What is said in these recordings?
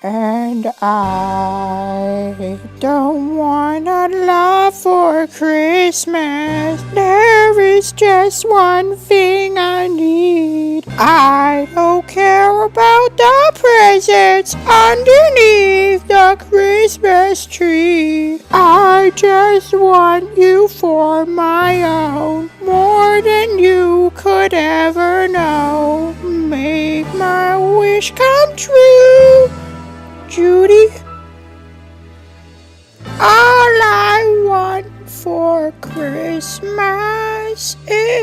And I don't want a lot for Christmas. There is just one thing I need. I don't care about the presents underneath the Christmas tree. I just want you for my own, more than you could ever know. Make my wish come true, Judy. All I want for Christmas is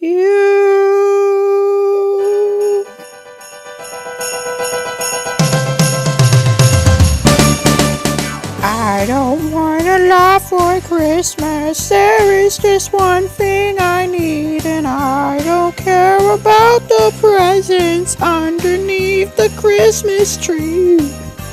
you. I don't want a lot for Christmas. There is just one thing I need, and I don't care about the presents underneath the Christmas tree.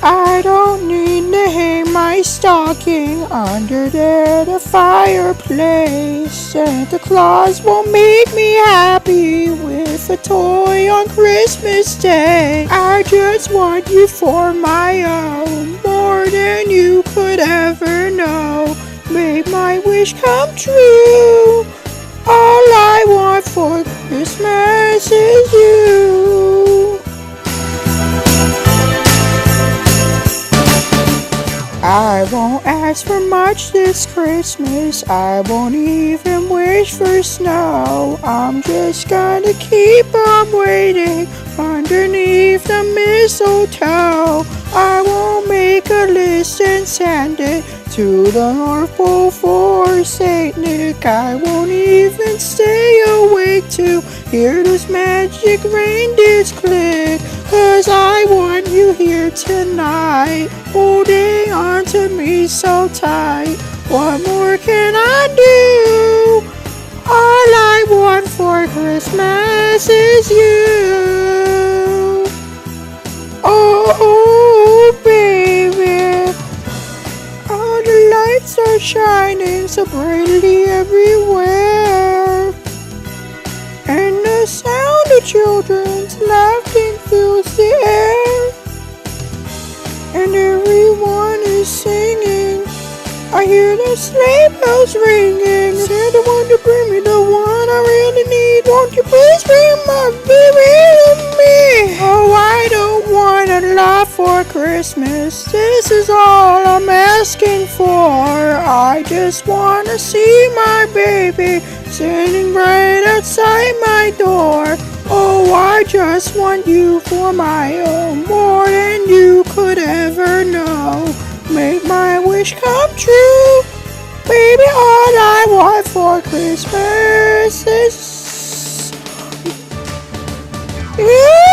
I don't need to hang my stocking under the fireplace. Santa Claus won't make me happy with a toy on Christmas Day. I just want you for my own, more than you could ever know. Make my wish come true. All I want for Christmas is you. I won't ask for much this Christmas. I won't even wish for snow. I'm just gonna keep on waiting underneath the mistletoe. I won't make a list and send it to the North Pole for Saint Nick. I won't even stay awake to hear those magic reindeers click, 'cause I want you here tonight, holding on to me so tight. What more can I do? All I want for Christmas is you. Oh, baby, all the lights are shining so brightly everywhere, and the sound of children's laughing fills the air, and everyone is singing. I hear the sleigh bells ringing. Santa, won't you bring me the one I really need? Won't you please bring my baby to me? Oh, I don't want a lot for Christmas. This is all I'm asking for. I just want to see my baby sitting right outside my door. Oh, I just want you for my own, more than you could ever know. Make my wish come true. Baby, all I want for Christmas is you.